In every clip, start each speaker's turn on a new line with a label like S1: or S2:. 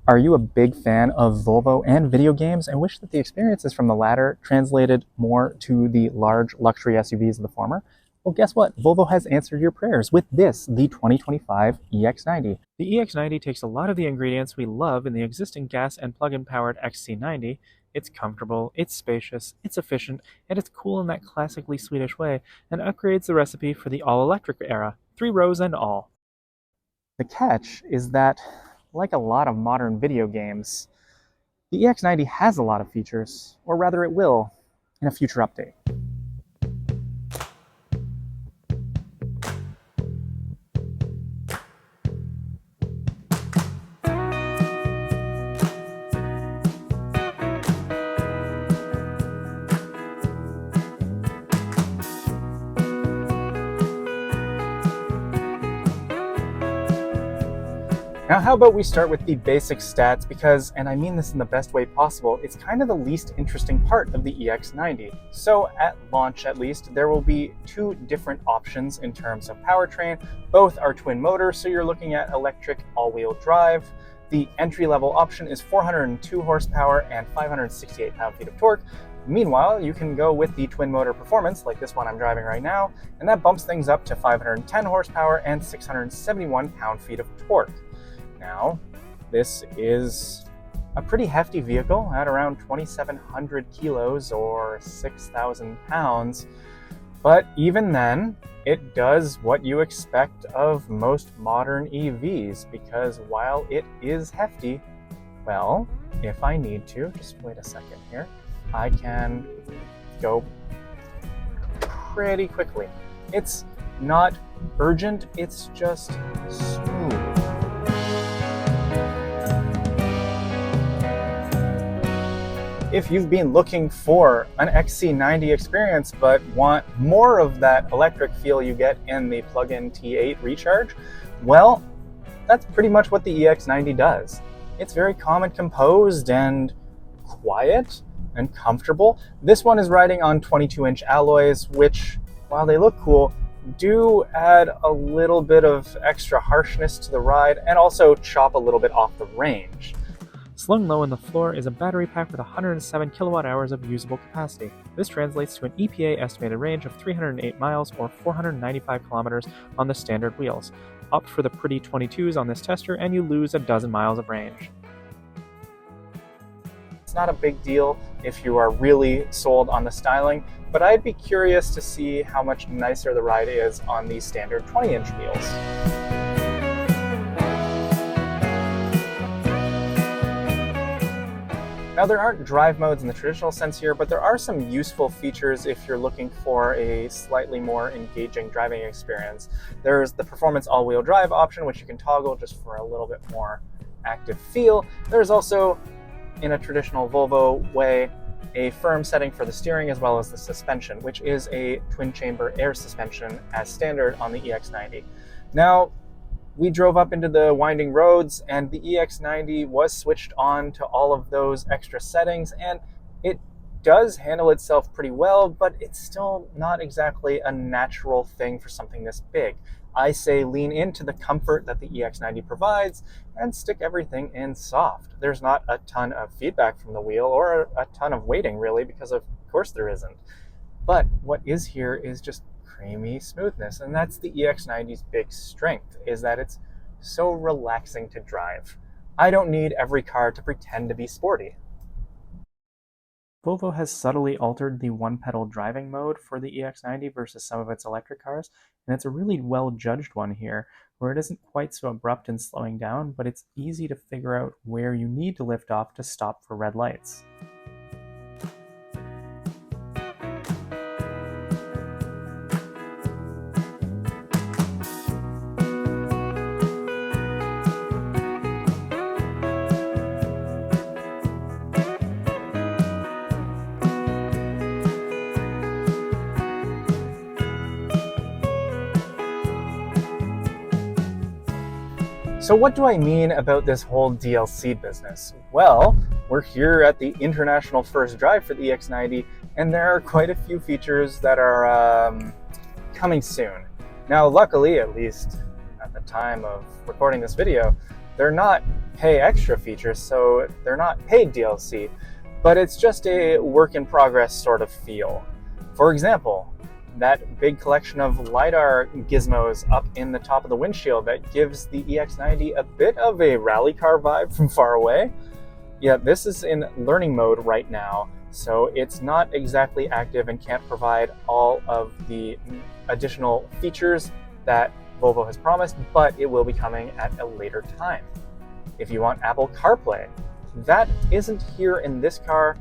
S1: Are you a big fan of Volvo and video games and wish that the experiences from the latter translated more to the large luxury SUVs of the former? Well, guess what? Volvo has answered your prayers with this, the 2025 EX90. The EX90 takes a lot of the ingredients we love in the existing gas and plug-in powered XC90. It's comfortable, it's spacious, it's efficient, and it's cool in that classically Swedish way, and upgrades the recipe for the all-electric era, 3 rows and all. The catch is that, like a lot of modern video games, the EX90 has a lot of features, or rather it will, in a future update. Now, how about we start with the basic stats because, and I mean this in the best way possible, it's kind of the least interesting part of the EX90. So at launch at least, there will be 2 different options in terms of powertrain. Both are twin motor, so you're looking at electric all-wheel drive. The entry-level option is 402 horsepower and 568 pound-feet of torque. Meanwhile, you can go with the twin motor performance, like this one I'm driving right now, and that bumps things up to 510 horsepower and 671 pound-feet of torque. Now, this is a pretty hefty vehicle at around 2,700 kilos or 6,000 pounds, but even then, it does what you expect of most modern EVs, because while it is hefty, well, if I need to, just wait a second here, I can go pretty quickly. It's not urgent, it's just smooth. If you've been looking for an XC90 experience but want more of that electric feel you get in the plug-in T8 Recharge, well, that's pretty much what the EX90 does. It's very calm and composed and quiet and comfortable. This one is riding on 22-inch alloys, which, while they look cool, do add a little bit of extra harshness to the ride and also chop a little bit off the range. Slung low on the floor is a battery pack with 107 kilowatt hours of usable capacity. This translates to an EPA estimated range of 308 miles or 495 kilometers on the standard wheels. Opt for the pretty 22s on this tester and you lose a dozen miles of range. It's not a big deal if you are really sold on the styling, but I'd be curious to see how much nicer the ride is on the standard 20-inch wheels. Now, there aren't drive modes in the traditional sense here, but there are some useful features if you're looking for a slightly more engaging driving experience. There's the performance all-wheel drive option, which you can toggle just for a little bit more active feel. There's also, in a traditional Volvo way, a firm setting for the steering as well as the suspension, which is a twin-chamber air suspension as standard on the EX90. Now, we drove up into the winding roads and the EX90 was switched on to all of those extra settings, and it does handle itself pretty well, but it's still not exactly a natural thing for something this big. I say lean into the comfort that the EX90 provides and stick everything in soft. There's not a ton of feedback from the wheel or a ton of weighting really, because of course there isn't. But what is here is just creamy smoothness, and that's the EX90's big strength, is that it's so relaxing to drive. I don't need every car to pretend to be sporty. Volvo has subtly altered the one-pedal driving mode for the EX90 versus some of its electric cars, and it's a really well-judged one here, where it isn't quite so abrupt in slowing down, but it's easy to figure out where you need to lift off to stop for red lights. So what do I mean about this whole DLC business? Well, we're here at the international first drive for the EX90, and there are quite a few features that are coming soon. Now, luckily, at least at the time of recording this video, they're not pay extra features, so they're not paid DLC, but it's just a work in progress sort of feel. For example, that big collection of LiDAR gizmos up in the top of the windshield that gives the EX90 a bit of a rally car vibe from far away. Yeah, this is in learning mode right now, so it's not exactly active and can't provide all of the additional features that Volvo has promised, but it will be coming at a later time. If you want Apple CarPlay, that isn't here in this car.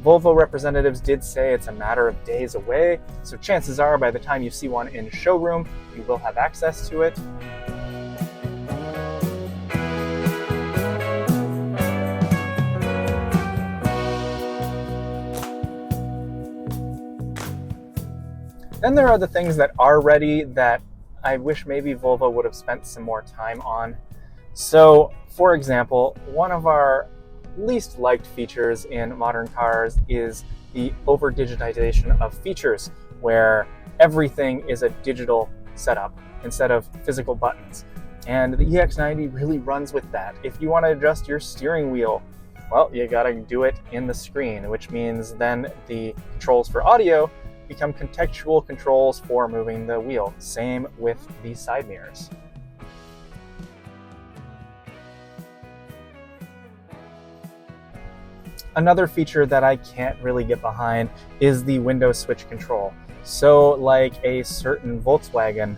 S1: Volvo representatives did say it's a matter of days away, so chances are by the time you see one in showroom, you will have access to it. Then there are the things that are ready that I wish maybe Volvo would have spent some more time on. So, for example, one of our least liked features in modern cars is the over-digitization of features, where everything is a digital setup instead of physical buttons. And the EX90 really runs with that. If you want to adjust your steering wheel, well, you gotta do it in the screen, which means then the controls for audio become contextual controls for moving the wheel. Same with the side mirrors. Another feature that I can't really get behind is the window switch control. So like a certain Volkswagen,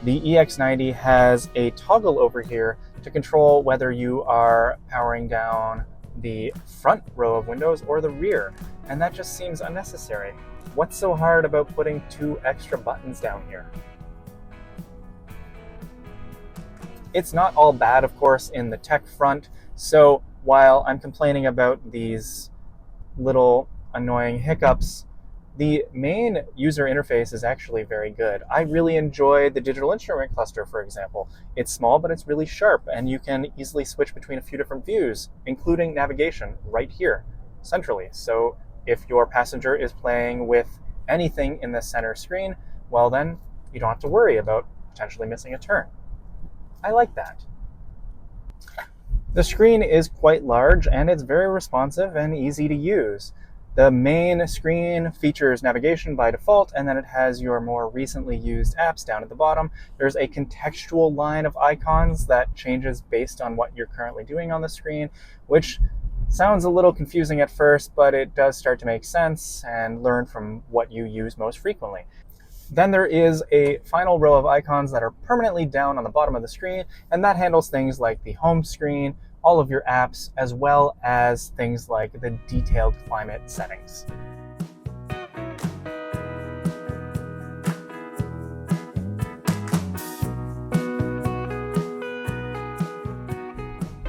S1: the EX90 has a toggle over here to control whether you are powering down the front row of windows or the rear, and that just seems unnecessary. What's so hard about putting 2 extra buttons down here? It's not all bad, of course, in the tech front, so while I'm complaining about these little annoying hiccups, the main user interface is actually very good. I really enjoy the digital instrument cluster, for example. It's small, but it's really sharp, and you can easily switch between a few different views, including navigation right here, centrally. So if your passenger is playing with anything in the center screen, well then, you don't have to worry about potentially missing a turn. I like that. The screen is quite large and it's very responsive and easy to use. The main screen features navigation by default, and then it has your more recently used apps down at the bottom. There's a contextual line of icons that changes based on what you're currently doing on the screen, which sounds a little confusing at first, but it does start to make sense and learn from what you use most frequently. Then there is a final row of icons that are permanently down on the bottom of the screen, and that handles things like the home screen, all of your apps, as well as things like the detailed climate settings.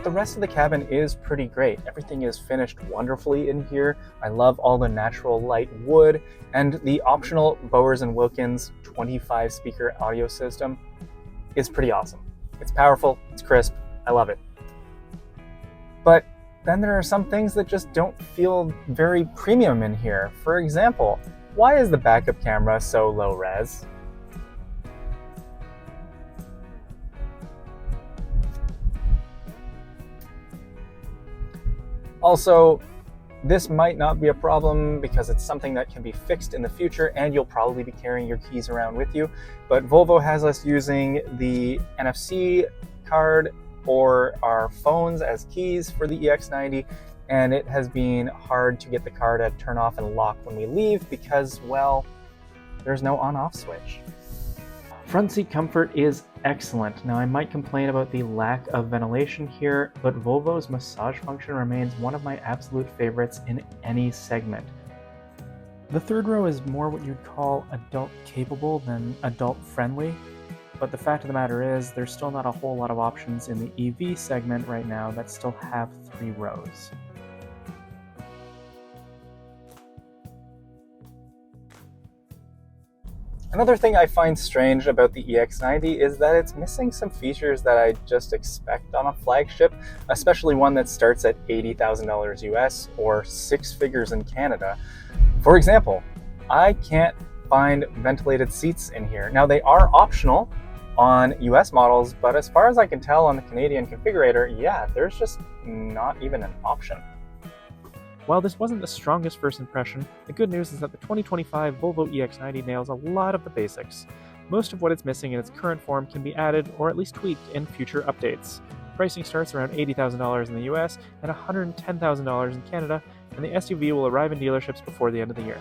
S1: The rest of the cabin is pretty great. Everything is finished wonderfully in here. I love all the natural light wood, and the optional Bowers & Wilkins 25 speaker audio system is pretty awesome. It's powerful, it's crisp, I love it. But then there are some things that just don't feel very premium in here. For example, why is the backup camera so low res? Also, this might not be a problem because it's something that can be fixed in the future and you'll probably be carrying your keys around with you. But Volvo has us using the NFC card or our phones as keys for the EX90, and it has been hard to get the car to turn off and lock when we leave because, well, there's no on-off switch. Front seat comfort is excellent. Now I might complain about the lack of ventilation here, but Volvo's massage function remains one of my absolute favorites in any segment. The third row is more what you'd call adult capable than adult friendly, but the fact of the matter is there's still not a whole lot of options in the EV segment right now that still have 3 rows. Another thing I find strange about the EX90 is that it's missing some features that I just expect on a flagship, especially one that starts at $80,000 US or 6 figures in Canada. For example, I can't find ventilated seats in here. Now they are optional, on US models, but as far as I can tell on the Canadian configurator, yeah, there's just not even an option.
S2: While this wasn't the strongest first impression, the good news is that the 2025 Volvo EX90 nails a lot of the basics. Most of what it's missing in its current form can be added or at least tweaked in future updates. Pricing starts around $80,000 in the US and $110,000 in Canada, and the SUV will arrive in dealerships before the end of the year.